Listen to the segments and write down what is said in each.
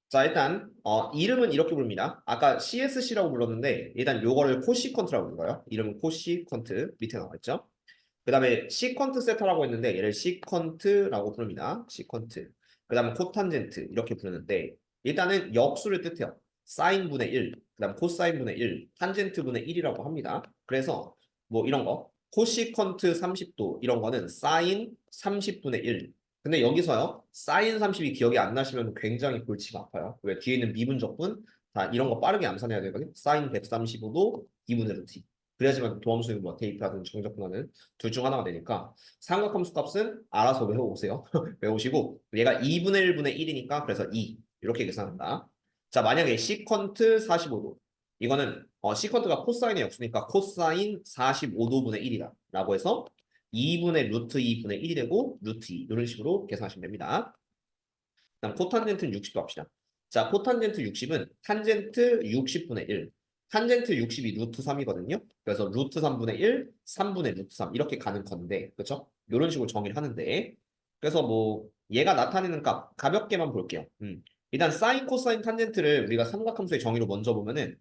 자, 일단 이름은 이렇게 부릅니다. 아까 CSC라고 불렀는데 일단 요거를 코시컨트라고 불러요. 이름은 코시컨트 밑에 나와 있죠. 그 다음에 시컨트 세터라고 했는데 얘를 시컨트라고 부릅니다. 시컨트. 그 다음에 코탄젠트 이렇게 부르는데 일단은 역수를 뜻해요. 사인분의 1, 그 다음 코사인분의 1, 탄젠트분의 1이라고 합니다. 그래서 뭐 이런 거 코시컨트 30도 이런 거는 사인 30분의 1. 근데 여기서요. 사인 30이 기억이 안 나시면 굉장히 골치가 아파요. 왜 뒤에 있는 미분적분 다 이런 거 빠르게 암산해야 되거든요. 사인 135도 2분의 루트. 그래야지만 도함수는 뭐 대입하든 정적분하는 둘 중 하나가 되니까 삼각함수 값은 알아서 외워오세요. 외우시고 얘가 2분의 1분의 1이니까 그래서 2 이렇게 계산한다. 자, 만약에 시컨트 45도 이거는 시컨트가 코사인의 역수니까 코사인 45도분의 1이다 라고 해서 2분의 루트 2분의 1이 되고 루트 2 이런 식으로 계산하시면 됩니다. 그다음 코탄젠트는 60도 합시다. 자, 코탄젠트 60은 탄젠트 60분의 1. 탄젠트 60이 루트 3이거든요. 그래서 루트 3분의 1, 3분의 루트 3 이렇게 가는 건데, 그렇죠? 이런 식으로 정의를 하는데, 그래서 뭐 얘가 나타내는 값 가볍게만 볼게요. 일단 사인, 코사인, 탄젠트를 우리가 삼각함수의 정의로 먼저 보면은,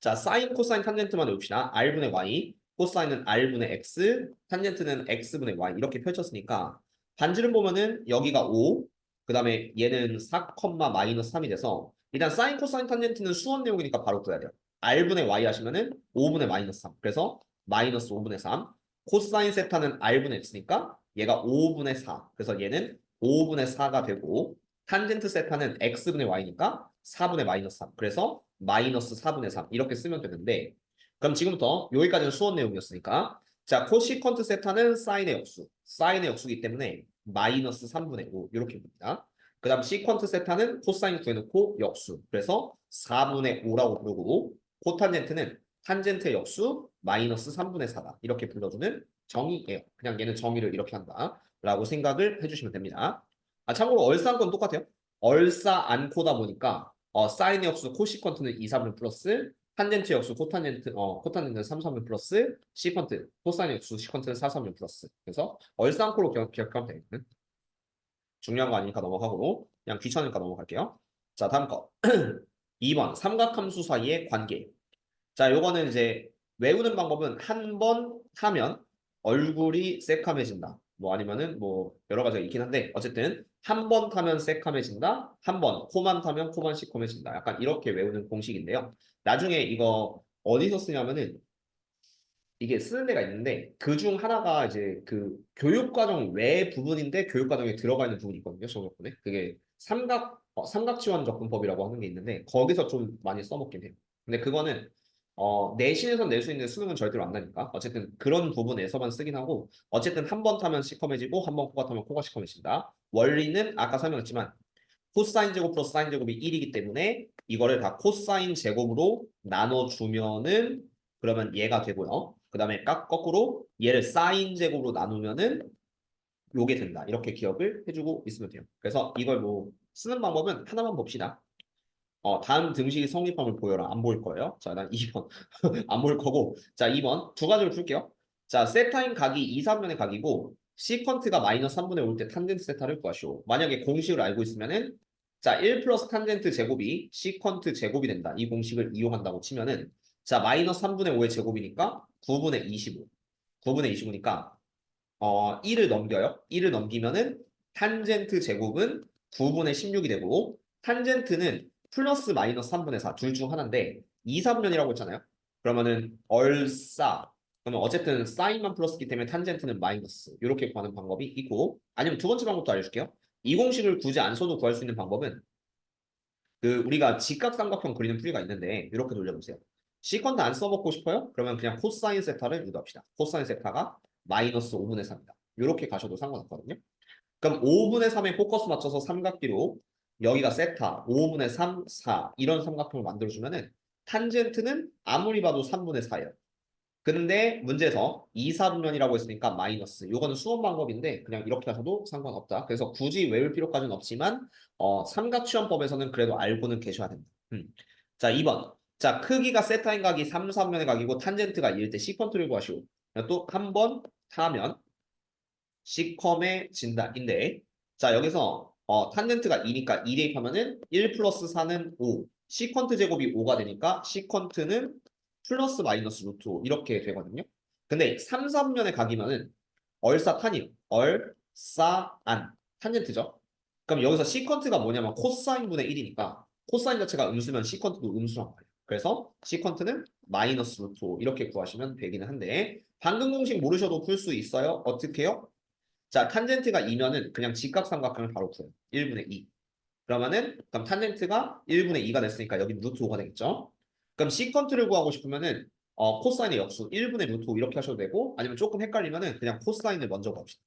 자, 사인, 코사인, 탄젠트만 외웁시다. r분의 y, 코사인은 r분의 x, 탄젠트는 x분의 y 이렇게 펼쳤으니까 반지름 보면은 여기가 5, 그 다음에 얘는 4, 마이너스 3이 돼서 일단 사인, 코사인, 탄젠트는 수원 내용이니까 바로 구해야 돼요. r분의 y 하시면은 5분의 마이너스 3. 그래서 마이너스 5분의 3. 코사인 세타는 r분의 x니까 얘가 5분의 4. 그래서 얘는 5분의 4가 되고 탄젠트 세타는 x분의 y니까 4분의 마이너스 3. 그래서 마이너스 4분의 3 이렇게 쓰면 되는데 그럼 지금부터 여기까지는 수원 내용이었으니까 자 코시컨트 세타는 사인의 역수 사인의 역수이기 때문에 마이너스 3분의 5 이렇게 봅니다. 그 다음 시컨트 세타는 코사인 구해놓고 역수 그래서 4분의 5라고 부르고 코탄젠트는 탄젠트의 역수 마이너스 3분의 4다 이렇게 불러주는 정의예요. 그냥 얘는 정의를 이렇게 한다 라고 생각을 해주시면 됩니다. 참고로 얼싸한 건 똑같아요. 얼싸 안코다 보니까 사인의 역수 코시컨트는 2, 3분 플러스 탄젠트 역수 코탄젠트 3, 3분 플러스 시컨트 코사인 역수 시컨트는 4, 3분 플러스 그래서 얼쌍코로 기억하면 되겠네. 중요한 거 아니니까 넘어가고 그냥 귀찮으니까 넘어갈게요. 자, 다음 거 2번 삼각함수 사이의 관계. 자, 요거는 이제 외우는 방법은 한 번 타면 얼굴이 새카매진다. 뭐 아니면은 뭐 여러 가지가 있긴 한데 어쨌든 한 번 타면 새카매진다. 한 번 코만 타면 코만 시커매진다. 약간 이렇게 외우는 공식인데요. 나중에 이거 어디서 쓰냐면은 이게 쓰는 데가 있는데 그 중 하나가 이제 그 교육과정 외 부분인데 교육과정에 들어가 있는 부분이 있거든요. 정적분에 그게 삼각지원 접근법이라고 하는 게 있는데 거기서 좀 많이 써먹긴 해요. 근데 그거는 내신에서 낼 수 있는 수능은 절대로 안 나니까 어쨌든 그런 부분에서만 쓰긴 하고 어쨌든 한 번 타면 시커매지고 한 번 코가 타면 코가 시커매진다. 원리는 아까 설명했지만 코사인 제곱 플러스 사인 제곱이 1이기 때문에 이거를 다 코사인 제곱으로 나눠주면은 그러면 얘가 되고요. 그 다음에 거꾸로 얘를 사인 제곱으로 나누면은 요게 된다. 이렇게 기억을 해주고 있으면 돼요. 그래서 이걸 뭐 쓰는 방법은 하나만 봅시다. 다음 등식이 성립함을 보여라. 안 보일 거예요. 자, 난 2번. 안 보일 거고. 자, 2번. 두 가지를 풀게요. 자, 세타인 각이 2, 3면의 각이고, 시컨트가 마이너스 3분의 올 때 탄젠트 세타를 구하시오. 만약에 공식을 알고 있으면은, 자, 1 플러스 탄젠트 제곱이 시컨트 제곱이 된다. 이 공식을 이용한다고 치면은, 자, 마이너스 3분의 5의 제곱이니까 9분의 25. 9분의 25니까, 1을 넘겨요. 1을 넘기면은, 탄젠트 제곱은 9분의 16이 되고, 탄젠트는 플러스 마이너스 3분의 4 둘 중 하나인데 2, 3면이라고 했잖아요. 그러면은 얼싸 그러면 어쨌든 사인만 플러스기 때문에 탄젠트는 마이너스 이렇게 구하는 방법이 있고 아니면 두 번째 방법도 알려줄게요. 이 공식을 굳이 안 써도 구할 수 있는 방법은 그 우리가 직각삼각형 그리는 풀이가 있는데 이렇게 돌려보세요. 시컨트 안 써먹고 싶어요? 그러면 그냥 코사인 세타를 유도합시다. 코사인 세타가 마이너스 5분의 3이다. 이렇게 가셔도 상관없거든요. 그럼 5분의 3에 포커스 맞춰서 삼각비로 여기가 세타, 5분의 3, 4 이런 삼각형을 만들어주면은 탄젠트는 아무리 봐도 3분의 4예요. 근데 문제에서 2, 4분면이라고 했으니까 마이너스. 요거는 수원 방법인데 그냥 이렇게 하셔도 상관없다. 그래서 굳이 외울 필요까지는 없지만 삼각시험법에서는 그래도 알고는 계셔야 됩니다. 자, 2번. 자, 크기가 세타인 각이 3, 3면의 각이고 탄젠트가 1때 시컨트를 구하시오. 또 한 번 타면 시컴의 진단인데 자 여기서 탄젠트가 2니까 2 대입하면은 1 플러스 4는 5. 시컨트 제곱이 5가 되니까 시컨트는 플러스 마이너스 루트 5 이렇게 되거든요. 근데 3, 4분면에 각이면은 얼싸탄이에요. 얼싸안. 탄젠트죠. 그럼 여기서 시컨트가 뭐냐면 코사인분의 1이니까 코사인 자체가 음수면 시컨트도 음수란 말이에요. 그래서 시컨트는 마이너스 루트 5 이렇게 구하시면 되기는 한데 방금 공식 모르셔도 풀 수 있어요. 어떻게 해요? 자, 탄젠트가 2면은 그냥 직각삼각형을 바로 구해요. 1분의 2. 그럼 탄젠트가 1분의 2가 됐으니까 여기 루트 5가 되겠죠? 그럼 시컨트를 구하고 싶으면은 코사인의 역수 1분의 루트 5 이렇게 하셔도 되고 아니면 조금 헷갈리면은 그냥 코사인을 먼저 구합시다.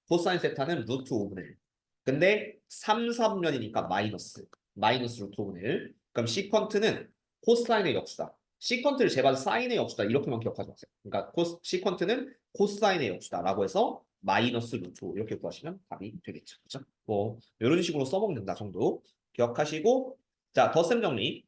코사인 세타는 루트 5분의 1. 근데 3, 4분면이니까 마이너스 루트 5분의 1. 그럼 시컨트는 코사인의 역수다. 시컨트를 제발 사인의 역수다. 이렇게만 기억하지 마세요. 그러니까 시컨트는 코사인의 역수다라고 해서 마이너스 루트 5 이렇게 구하시면 답이 되겠죠. 그렇죠? 뭐 이런 식으로 써먹는다 정도 기억하시고 자, 덧셈 정리.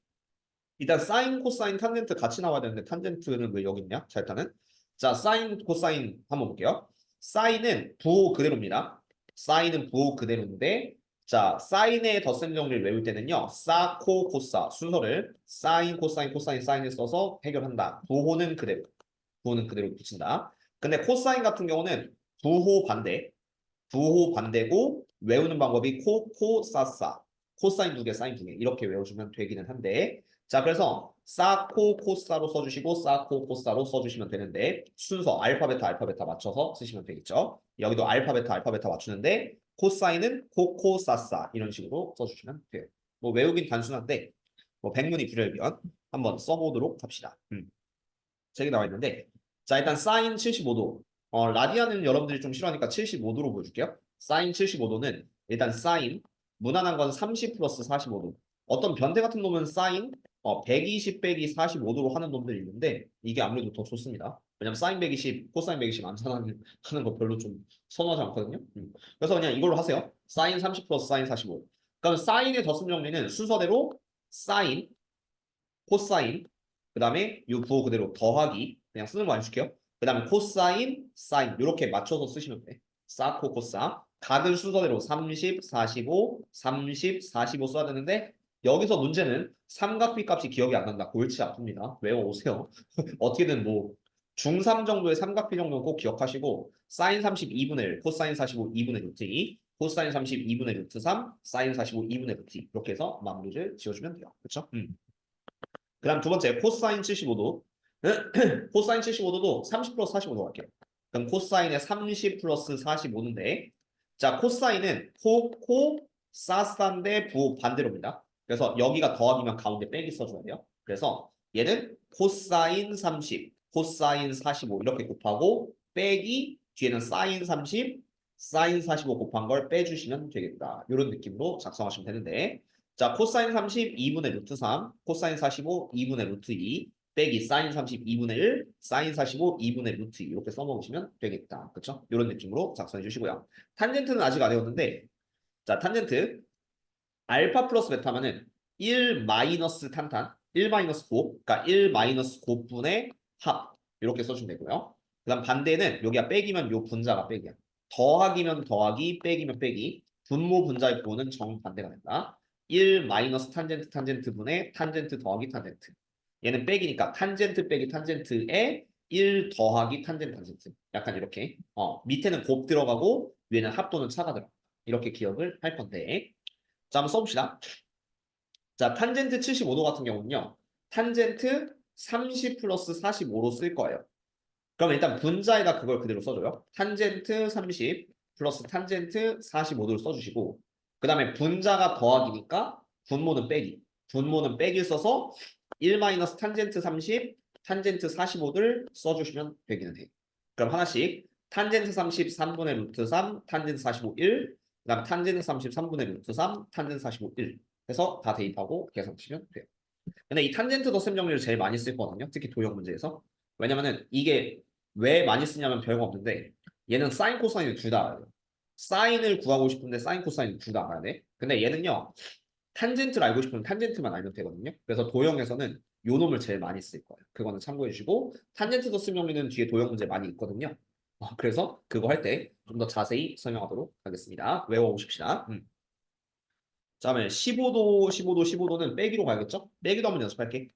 일단 사인, 코사인, 탄젠트 같이 나와야 되는데 탄젠트는 왜 여기 있냐? 자, 일단은 자, 사인, 코사인 한번 볼게요. 사인은 부호 그대로입니다. 사인은 부호 그대로인데 자, 사인의 덧셈 정리를 외울 때는요. 사, 코, 코사 순서를 사인, 코사인, 코사인, 사인을 써서 해결한다. 부호는 그대로. 부호는 그대로 붙인다. 근데 코사인 같은 경우는 부호 반대. 부호 반대고 외우는 방법이 코, 코, 사, 사. 코사인 2개, 사인 2개 이렇게 외우시면 되기는 한데 자, 그래서 사, 코, 코사로 써주시고 사, 코, 코사로 써주시면 되는데 순서 알파, 베타, 알파, 베타 맞춰서 쓰시면 되겠죠. 여기도 알파, 베타, 알파, 베타 맞추는데 코사인은 코, 코, 사, 사 이런 식으로 써주시면 돼요. 뭐 외우긴 단순한데 뭐 백문이 불여일견 한번 써보도록 합시다. 책에 나와 있는데 자, 일단 사인 75도 라디안은 여러분들이 좀 싫어하니까 75도로 보여줄게요. 사인 75도는 일단 사인 무난한 건 30 플러스 45도. 어떤 변태 같은 놈은 사인 120 빼기 45도로 하는 놈들이 있는데 이게 아무래도 더 좋습니다. 왜냐면 사인 120, 코사인 120 하는 거 별로 좀 선호하지 않거든요. 그래서 그냥 이걸로 하세요. 사인 30 플러스 사인 45. 그럼 사인의 덧셈 정리는 순서대로 사인, 코사인, 그 다음에 이 부호 그대로 더하기 그냥 쓰는 거 안 줄게요. 그 다음에 코사인, 사인 이렇게 맞춰서 쓰시면 돼. 사코, 코사. 각은 순서대로 30, 45, 30, 45 써야 되는데 여기서 문제는 삼각비 값이 기억이 안 난다. 골치 아픕니다. 외워오세요. 어떻게든 뭐 중3 정도의 삼각비 정도는 꼭 기억하시고 사인 32분의 1, 코사인 45 2분의 루트 2, 코사인 30 2분의 루트 3, 사인 45 2분의 루트 2 이렇게 해서 마무리를 지어주면 돼요. 그렇죠? 그 다음 두 번째 코사인 75도 코사인 75도도 30 플러스 45도 할게요. 그럼 코사인의 30 플러스 45인데 자, 코사인은 코, 사사인데 부호 반대로입니다. 그래서 여기가 더하기면 가운데 빼기 써줘야 돼요. 그래서 얘는 코사인 30, 코사인 45 이렇게 곱하고 빼기 뒤에는 사인 30, 사인 45 곱한 걸 빼주시면 되겠다. 이런 느낌으로 작성하시면 되는데 자, 코사인 30 2분의 루트 3, 코사인 45 2분의 루트 2 빼기 사인 30 2분의 1, 사인 45 2분의 루트 2 이렇게 써먹으시면 되겠다. 그렇죠? 이런 느낌으로 작성해 주시고요. 탄젠트는 아직 안 외웠는데 자, 탄젠트 알파 플러스 베타면은 1 마이너스 탄탄, 1 마이너스 곱, 그러니까 1 마이너스 곱분의 합 이렇게 써주면 되고요. 그 다음 반대는 여기가 빼기면 요 분자가 빼기야. 더하기면 더하기, 빼기면 빼기. 분모 분자의 부호는 정반대가 된다. 1 마이너스 탄젠트 탄젠트 분의 탄젠트 더하기 탄젠트. 얘는 빼기니까 탄젠트 빼기 탄젠트에 1 더하기 탄젠트 탄젠트. 약간 이렇게. 밑에는 곱 들어가고 위에는 합 또는 차가 들어가. 이렇게 기억을 할 건데. 자, 한번 써봅시다. 자, 탄젠트 75도 같은 경우는요. 탄젠트 30 플러스 45로 쓸 거예요. 그럼 일단 분자에다 그걸 그대로 써줘요. 탄젠트 30 플러스 탄젠트 45도를 써주시고 그 다음에 분자가 더하기니까 분모는 빼기. 분모는 빼기 써서 1 마이너스 탄젠트 30, 탄젠트 45를 써주시면 되기는 해. 그럼 하나씩 탄젠트 30 3분의 루트 3, 탄젠트 45 1, 그 다음 탄젠트 30 3분의 루트 3, 탄젠트 45 1 해서 다 대입하고 계산하시면 돼요. 근데 이 탄젠트 덧셈 정리를 제일 많이 쓸 거거든요. 특히 도형 문제에서. 왜냐면은 이게 왜 많이 쓰냐면 별거 없는데 얘는 사인 코사인을 둘 다 알아야 돼요. 사인을 구하고 싶은데 사인 코사인을 둘 다 알아야 돼. 근데 얘는요. 탄젠트를 알고 싶으면 탄젠트만 알면 되거든요. 그래서 도형에서는 요 놈을 제일 많이 쓸 거예요. 그거는 참고해 주시고 탄젠트 덧셈 정리는 뒤에 도형 문제 많이 있거든요. 그래서 그거 할 때 좀 더 자세히 설명하도록 하겠습니다. 외워오십시다. 다음에 15도, 15도, 15도는 빼기로 가야겠죠? 빼기도 한번 연습할게.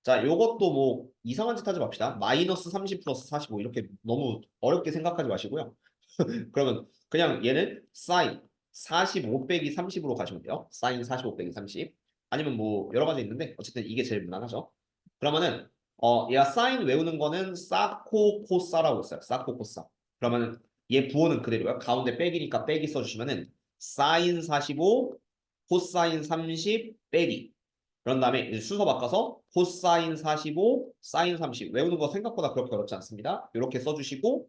자, 요것도 뭐 이상한 짓 하지 맙시다. 마이너스 30 플러스 45 이렇게 너무 어렵게 생각하지 마시고요. 그러면 그냥 얘는 사인 45 빼기 30으로 가시면 돼요. 사인 45 빼기 30. 아니면 뭐 여러 가지 있는데 어쨌든 이게 제일 무난하죠. 그러면은 얘가 사인 외우는 거는 사코 코사라고 있어요. 사코 코사. 그러면은 얘 부호는 그대로요. 가운데 빼기니까 빼기 써주시면은 사인 45 코사인 30 빼기. 그런 다음에 이제 순서 바꿔서 코사인 45 사인 30 외우는 거 생각보다 그렇게 어렵지 않습니다. 이렇게 써주시고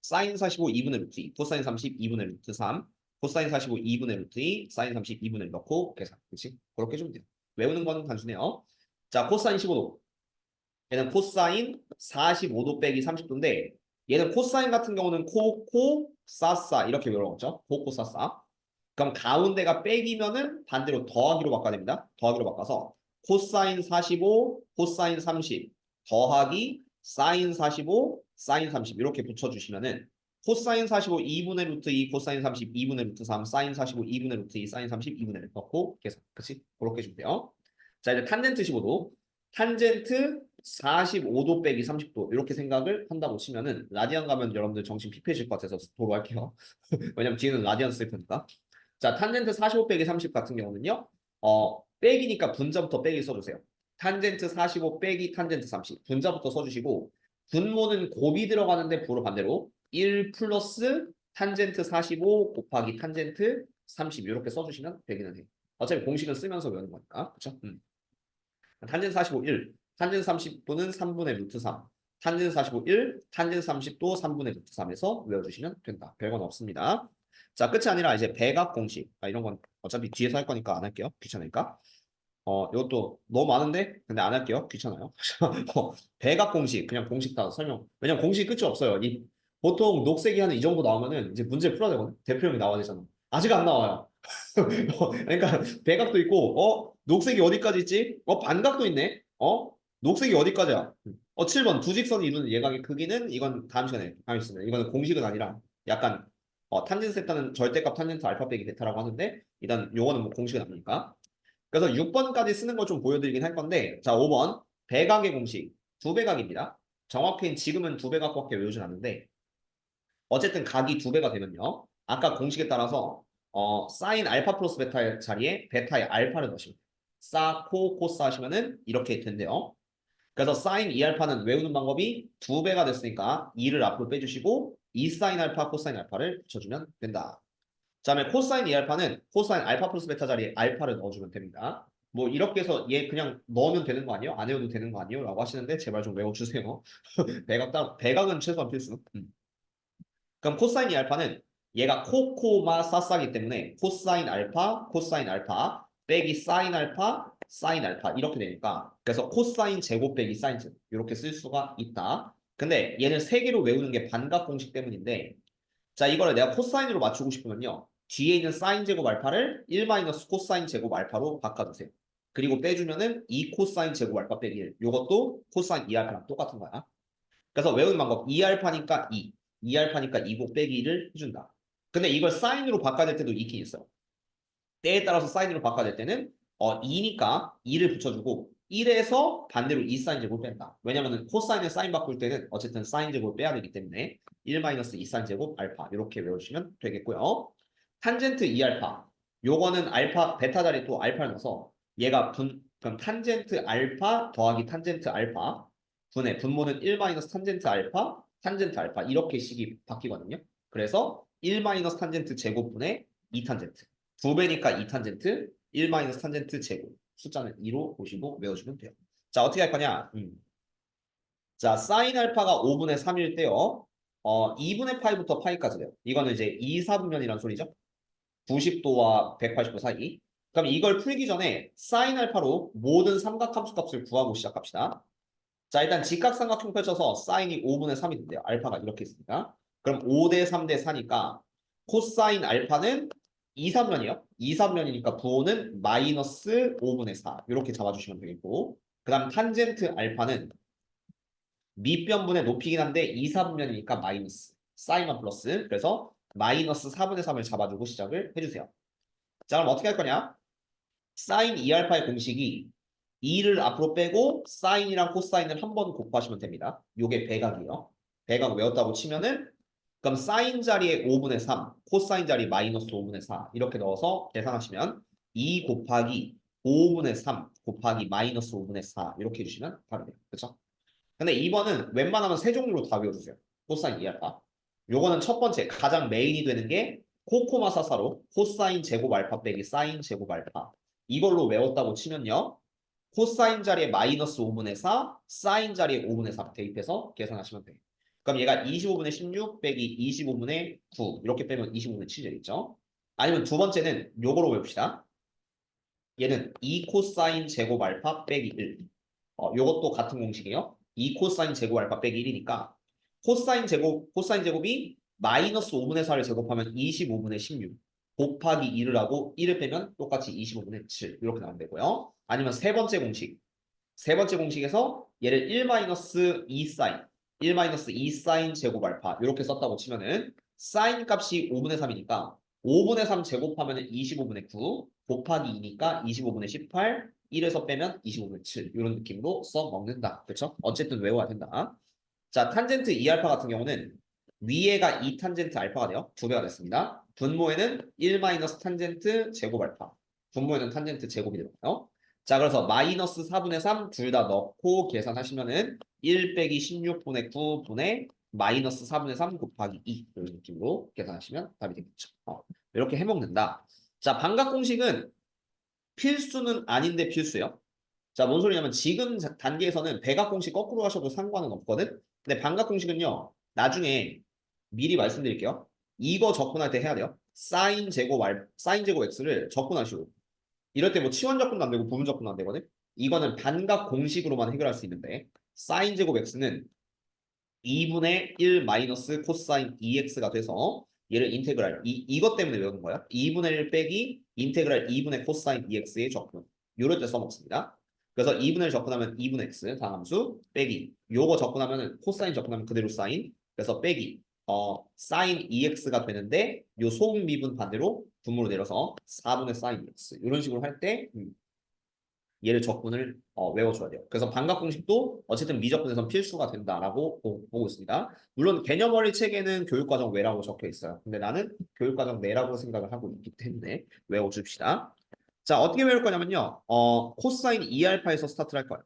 사인 45 2분의 루트 2, 코사인 30 2분의 루트 3, 코사인 45 2분의 루트 2, 사인 30 2분의 1 넣고 계산. 그렇지? 그렇게 해주면 돼요. 외우는 거는 단순해요. 자, 코사인 15도. 얘는 코사인 45도 빼기 30도인데 얘는 코사인 같은 경우는 코코 사사 이렇게 외워먹죠. 코코 사사. 그럼 가운데가 빼기면은 반대로 더하기로 바꿔야 됩니다. 더하기로 바꿔서 코사인 45, 코사인 30 더하기 사인 45, 사인 30 이렇게 붙여주시면은 코사인 45 2분의 루트 2, 코사인 30 2분의 루트 3, 사인 45 2분의 루트 2, 사인 30 2분의 1 넣고 계산. 그치? 그렇게 해주면 돼요. 자, 이제 탄젠트 15도. 탄젠트 45도 빼기 30도 이렇게 생각을 한다고 치면은 라디안 가면 여러분들 정신 피폐해질 것 같아서 도로 할게요. 왜냐면 뒤에는 라디안 쓸 거니까. 자, 탄젠트 45 빼기 30 같은 경우는요. 빼기니까 분자부터 빼기 써주세요. 탄젠트 45 빼기 탄젠트 30 분자부터 써주시고 분모는 곱이 들어가는데 부로 반대로 1 플러스 탄젠트 45 곱하기 탄젠트 30 이렇게 써주시면 되기는 해요. 어차피 공식은 쓰면서 외우는 거니까. 그쵸? 탄젠트 45 1, 탄젠트 30도는 3분의 루트 3, 탄젠트 45 1, 탄젠트 30도 3분의 루트 3에서 외워주시면 된다. 별건 없습니다. 자, 끝이 아니라 이제 배각 공식. 이런 건 어차피 뒤에서 할 거니까 안 할게요. 귀찮으니까. 이것도 너무 많은데 근데 안 할게요. 귀찮아요. 배각 공식 그냥 공식 다 설명. 왜냐면 공식 끝이 없어요. 보통 녹색이 한 이 정도 나오면은 이제 문제 풀어야 되거든. 대표형이 나와야 되잖아. 아직 안 나와요. 그러니까 배각도 있고 녹색이 어디까지 있지? 반각도 있네. 녹색이 어디까지야? 7번 두 직선이 이루는 예각의 크기는 이건 다음 시간에 하겠습니다. 이거는 공식은 아니라 약간 탄젠트 세타는 절대값 탄젠트 알파 빼기 베타라고 하는데 일단 요거는 뭐 공식은 아니니까. 그래서 6번까지 쓰는 거 좀 보여드리긴 할 건데 자 5번 배각의 공식 두 배각입니다. 정확히 지금은 두 배각밖에 외우진 않는데 어쨌든 각이 두 배가 되면요. 아까 공식에 따라서 사인 알파 플러스 베타의 자리에 베타의 알파를 넣으시면 돼요. 사, 코, 코스 하시면은 이렇게 된대요. 그래서 사인 2알파는 외우는 방법이 두 배가 됐으니까 2를 앞으로 빼주시고 2 사인 알파, 코사인 알파를 붙여주면 된다. 그 다음에 코사인 2알파는 코사인 알파 플러스 베타 자리에 알파를 넣어주면 됩니다. 뭐 이렇게 해서 얘 그냥 넣으면 되는 거 아니에요? 안 외워도 되는 거 아니에요? 라고 하시는데 제발 좀 외워주세요. 배각은 최소한 필수. 그럼 코사인 2알파는 얘가 코코마 사사기 때문에 코사인 알파 빼기 사인 알파 사인 알파 이렇게 되니까 그래서 코사인 제곱 빼기 사인 제곱 이렇게 쓸 수가 있다. 근데 얘는 세 개로 외우는 게 반각 공식 때문인데 자 이거를 내가 코사인으로 맞추고 싶으면요. 뒤에 있는 사인 제곱 알파를 1 마이너스 코사인 제곱 알파로 바꿔주세요. 그리고 빼주면은 2 코사인 제곱 알파 빼기 1 이것도 코사인 2알파랑 똑같은 거야. 그래서 외우는 방법 2알파니까 2 2알파니까 2곱 빼기 1을 해준다. 근데 이걸 사인으로 바꿔야 될 때도 있긴 있어요. 때에 따라서 사인으로 바꿔야 될 때는 2니까 2를 붙여주고 1에서 반대로 2 사인 제곱을 뺀다. 왜냐면은 코사인에 사인 바꿀 때는 어쨌든 사인 제곱을 빼야 되기 때문에 1 마이너스 2 사인 제곱 알파 이렇게 외워주시면 되겠고요. 탄젠트 2알파 요거는 알파 베타 자리 또 알파를 넣어서 얘가 그럼 탄젠트 알파 더하기 탄젠트 알파 분의 분모는 1 마이너스 탄젠트 알파 이렇게 식이 바뀌거든요. 그래서 1 마이너스 탄젠트 제곱분의 2 탄젠트 두 배니까 2 탄젠트 1 마이너스 탄젠트 제곱 숫자는 2로 보시고 외워주면 돼요. 자 어떻게 할 거냐? 자 사인 알파가 5분의 3일 때요. 2분의 파이부터 파이까지 돼요. 이거는 이제 2, 4분면이란 소리죠. 90도와 180도 사이. 그럼 이걸 풀기 전에 사인 알파로 모든 삼각함수 값을 구하고 시작합시다. 자 일단 직각삼각형 펼쳐서 사인이 5분의 3이 된대요. 알파가 이렇게 있으니까. 그럼 5대 3대 4니까 코사인 알파는 2, 3면이요. 2, 3면이니까 부호는 마이너스 5분의 4 이렇게 잡아주시면 되겠고 그 다음 탄젠트 알파는 밑변분의 높이긴 한데 2, 4분면이니까 마이너스 사인만 플러스 그래서 마이너스 4분의 3을 잡아주고 시작을 해주세요. 자 그럼 어떻게 할 거냐? 사인 2알파의 공식이 2를 앞으로 빼고 사인이랑 코사인을 한 번 곱하시면 됩니다. 요게 배각이에요. 배각 외웠다고 치면은 그럼 사인 자리에 5분의 3, 코사인 자리에 마이너스 5분의 4 이렇게 넣어서 계산하시면 2 곱하기 5분의 3 곱하기 마이너스 5분의 4 이렇게 해주시면 답이 돼요. 그렇죠? 근데 2번은 웬만하면 세 종류로 다 외워주세요. 코사인 2알파. 요거는 첫 번째 가장 메인이 되는 게 코코마 사사로 코사인 제곱 알파 빼기 사인 제곱 알파. 이걸로 외웠다고 치면요. 코사인 자리에 마이너스 5분의 4, 사인 자리에 5분의 4 대입해서 계산하시면 돼요. 그럼 얘가 25분의 16 빼기 25분의 9 이렇게 빼면 25분의 7 되겠죠? 아니면 두 번째는 요거로 외웁시다. 얘는 2 코사인 제곱 알파 빼기 1. 요것도 같은 공식이에요. 2 코사인 제곱 알파 빼기 1이니까 코사인 제곱이 마이너스 5분의 4를 제곱하면 25분의 16 곱하기 2를 하고 1을 빼면 똑같이 25분의 7 이렇게 나오면 되고요. 아니면 세 번째 공식. 세 번째 공식에서 얘를 1-2 사인 1-2 사인 제곱 알파 이렇게 썼다고 치면은 사인 값이 5분의 3이니까 5분의 3 제곱하면 25분의 9 곱하기 2니까 25분의 18 1에서 빼면 25분의 7 이런 느낌으로 써 먹는다. 그렇죠? 어쨌든 외워야 된다. 자, 탄젠트 2알파 같은 경우는 위에가 2 탄젠트 알파가 돼요. 2배가 됐습니다. 분모에는 1 마이너스 탄젠트 제곱 알파. 분모에는 탄젠트 제곱이 들어가요. 자, 그래서 마이너스 4분의 3 둘 다 넣고 계산하시면은 1 빼기 16분의 9분의 마이너스 4분의 3 곱하기 2 이런 느낌으로 계산하시면 답이 되겠죠. 이렇게 해먹는다. 자, 반각 공식은 필수는 아닌데 필수예요. 자, 뭔 소리냐면 지금 단계에서는 배각 공식 거꾸로 하셔도 상관은 없거든. 근데 반각 공식은요. 나중에 미리 말씀드릴게요. 이거 접근할 때 해야 돼요. 사인 제곱 x를 접근하시고 이럴 때 뭐 치환 접근도 안 되고 부분 접근도 안 되거든. 이거는 반각 공식으로만 해결할 수 있는데 사인 제곱 x는 2분의 1 마이너스 코사인 2x가 돼서 얘를 인테그랄 이것 때문에 외우는 거야. 2분의 1 빼기 인테그랄 2분의 코사인 2x의 접근. 요럴 때 써먹습니다. 그래서 2분의 1 접근하면 2분의 x 다함수 빼기 요거 접근하면 코사인 접근하면 그대로 사인 그래서 빼기 사인 2x가 되는데 요 소음 미분 반대로 분모로 내려서 4분의 사인 x 이런 식으로 할 때 얘를 적분을 외워줘야 돼요. 그래서 반각 공식도 어쨌든 미적분에선 필수가 된다라고 보고 있습니다. 물론 개념어리 책에는 교육과정 외라고 적혀 있어요. 근데 나는 교육과정 내라고 생각을 하고 있기 때문에 외워줍시다. 자, 어떻게 외울 거냐면요. 코사인 2알파에서 스타트를 할 거예요.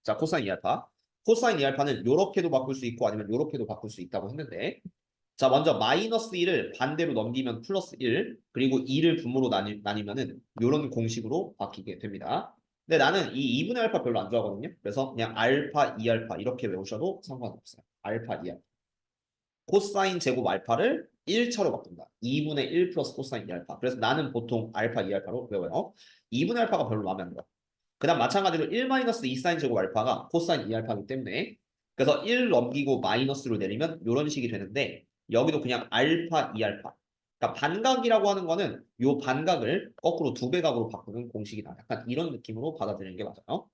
자, 코사인 2알파. 코사인 2알파는 요렇게도 바꿀 수 있고 아니면 요렇게도 바꿀 수 있다고 했는데 자, 먼저 마이너스 1을 반대로 넘기면 플러스 1 그리고 2를 분모로 나뉘면은 요런 공식으로 바뀌게 됩니다. 근데 나는 이 2분의 알파 별로 안 좋아하거든요. 그래서 그냥 알파 2알파 이렇게 외우셔도 상관없어요. 알파 2알파. 코사인 제곱 알파를 1차로 바꾼다. 2분의 1 플러스 코사인 2알파. 그래서 나는 보통 알파 2알파로 외워요. 2분의 알파가 별로 마음에 안 들어. 그 다음 마찬가지로 1-2 사인 제곱 알파가 코사인 2알파이기 때문에 그래서 1 넘기고 마이너스로 내리면 이런 식이 되는데 여기도 그냥 알파 2알파. 그러니까 반각이라고 하는 거는 요 반각을 거꾸로 두 배각으로 바꾸는 공식이다. 약간 이런 느낌으로 받아들이는 게 맞아요.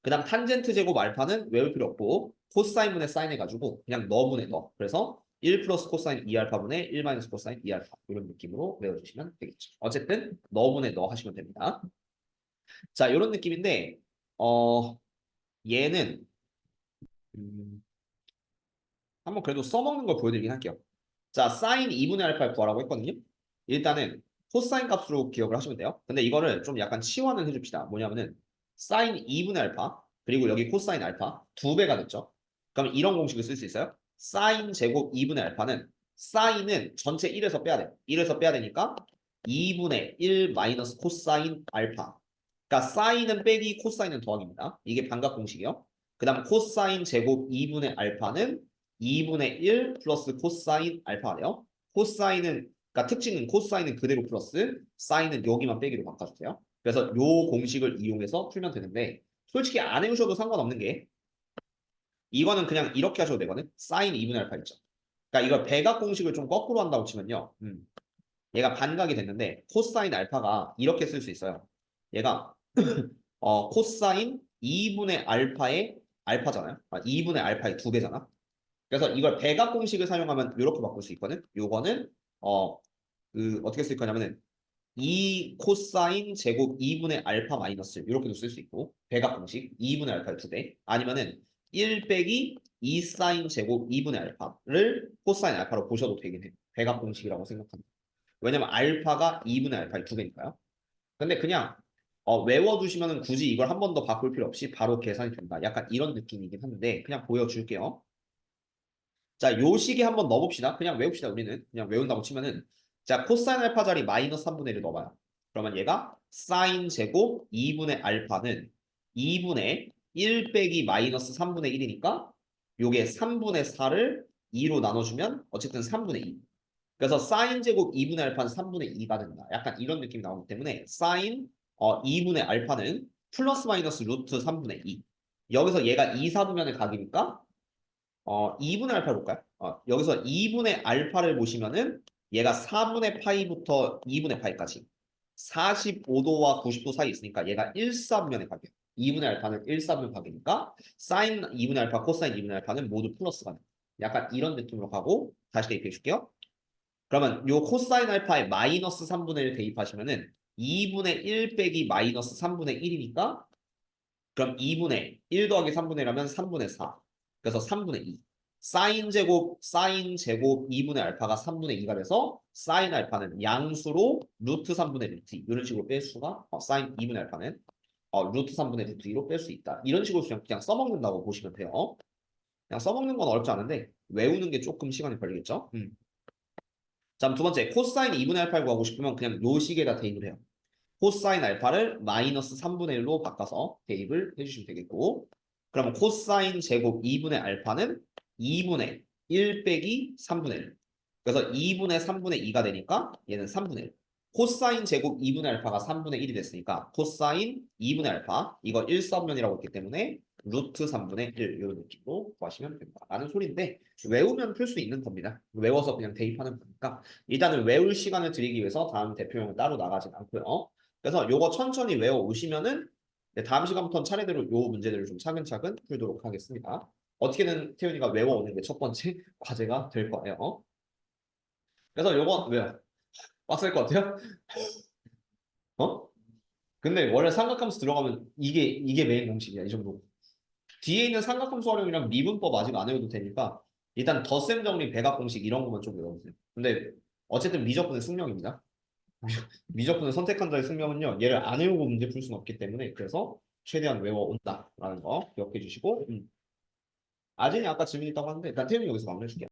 그 다음 탄젠트 제곱 알파는 외울 필요 없고 코사인분의 사인 해가지고 그냥 너분의 너. 그래서 1 플러스 코사인 2알파분의 1 마이너스 코사인 2알파 이런 느낌으로 외워주시면 되겠죠. 어쨌든 너분의 너 하시면 됩니다. 자, 이런 느낌인데 얘는 한번 그래도 써먹는 걸 보여드리긴 할게요. 자, 사인 2분의 알파를 구하라고 했거든요. 일단은 코사인 값으로 기억을 하시면 돼요. 근데 이거를 좀 약간 치환을 해줍시다. 뭐냐면은 사인 2분의 알파 그리고 여기 코사인 알파 두 배가 됐죠. 그럼 이런 공식을 쓸 수 있어요. 사인 제곱 2분의 알파는 사인은 전체 1에서 빼야 돼. 1에서 빼야 되니까 2분의 1 마이너스 코사인 알파. 그러니까 사인은 빼기 코사인은 더하기입니다. 이게 반각 공식이요. 그 다음 코사인 제곱 2분의 알파는 2분의 1 플러스 코사인 알파래요. 코사인은 그러니까 특징은 코사인은 그대로 플러스 사인은 여기만 빼기로 바꿔주세요. 그래서 요 공식을 이용해서 풀면 되는데 솔직히 안 해오셔도 상관없는 게 이거는 그냥 이렇게 하셔도 되거든. 사인 2분의 알파 있죠. 그러니까 이걸 배각 공식을 좀 거꾸로 한다고 치면요. 얘가 반각이 됐는데 코사인 알파가 이렇게 쓸 수 있어요. 얘가 코사인 2분의 알파의 알파잖아요. 2분의 알파의 2배잖아. 그래서 이걸 배각 공식을 사용하면 이렇게 바꿀 수 있거든. 요거는 어떻게 쓸 거냐면은 2 코사인 제곱 2분의 알파 마이너스 이렇게도 쓸 수 있고 배각 공식 2분의 알파의 2배 아니면은 1 빼기 2 사인 제곱 2분의 알파를 코사인 알파로 보셔도 되긴 해요. 배각 공식이라고 생각합니다. 왜냐면 알파가 2분의 알파의 2배니까요. 근데 그냥 외워두시면은 굳이 이걸 한 번 더 바꿀 필요 없이 바로 계산이 된다. 약간 이런 느낌이긴 한데 그냥 보여줄게요. 자, 요 식에 한번 넣어봅시다. 그냥 외웁시다. 우리는 그냥 외운다고 치면은 자, 코사인 알파 자리 마이너스 3분의 1을 넣어봐요. 그러면 얘가 사인 제곱 2분의 알파는 2분의 1 빼기 마이너스 3분의 1이니까 요게 3분의 4를 2로 나눠주면 어쨌든 3분의 2. 그래서 사인 제곱 2분의 알파는 3분의 2가 된다. 약간 이런 느낌이 나오기 때문에 사인 2분의 알파는 플러스 마이너스 루트 3분의 2. 여기서 얘가 2, 4분면의 각이니까 2분의 알파를 볼까요? 여기서 2분의 알파를 보시면은 얘가 4분의 파이부터 2분의 파이까지 45도와 90도 사이에 있으니까 얘가 1사분면의 각이에요. 2분의 알파는 1사분면 각이니까 사인 2분의 알파, 코사인 2분의 알파는 모두 플러스가 돼요. 약간 이런 느낌으로 가고 다시 대입해 줄게요. 그러면 요 코사인 알파에 마이너스 3분의 1 대입하시면은 2분의 1 빼기 마이너스 3분의 1이니까 그럼 2분의 1 더하기 3분의 1하면 3분의 4. 그래서 3분의 2. 사인 제곱 2분의 알파가 3분의 2가 돼서 사인 알파는 양수로 루트 3분의 루트 2 이런 식으로 뺄 수가 사인 2분의 알파는 루트 3분의 루트 2로 뺄 수 있다. 이런 식으로 그냥 써먹는다고 보시면 돼요. 그냥 써먹는 건 어렵지 않은데 외우는 게 조금 시간이 걸리겠죠? 자, 두 번째 코사인 2분의 알파를 구하고 싶으면 그냥 요 식에다 대입을 해요. 코사인 알파를 마이너스 3분의 1로 바꿔서 대입을 해주시면 되겠고 그러면 코사인 제곱 2분의 알파는 2분의 1 빼기 3분의 1 그래서 2분의 3분의 2가 되니까 얘는 3분의 1 코사인 제곱 2분의 알파가 3분의 1이 됐으니까 코사인 2분의 알파 이거 1사분면이라고 했기 때문에 루트 3분의 1 이런 느낌으로 구하시면 된다 라는 소리인데 외우면 풀 수 있는 겁니다. 외워서 그냥 대입하는 거니까 일단은 외울 시간을 드리기 위해서 다음 대표형을 따로 나가진 않고요. 그래서 요거 천천히 외워 오시면은 다음 시간부터는 차례대로 요 문제들을 좀 차근차근 풀도록 하겠습니다. 어떻게든 태훈이가 외워오는 게 첫 번째 과제가 될 거예요. 그래서 요거 왜요? 빡셀 것 같아요? 어? 근데 원래 삼각함수 들어가면 이게 메인 공식이야 이 정도. 뒤에 있는 삼각함수 활용이랑 미분법 아직 안 외워도 되니까 일단 덧셈 정리 배각 공식 이런 것만 좀 외워보세요. 근데 어쨌든 미적분은 승령입니다. 미적분을 선택한 자의 승명은요. 얘를 안 외우고 문제 풀 수는 없기 때문에 그래서 최대한 외워온다라는 거 기억해 주시고 아진이 아까 질문 있다고 하는데 일단 태훈이 여기서 마무리해 줄게요.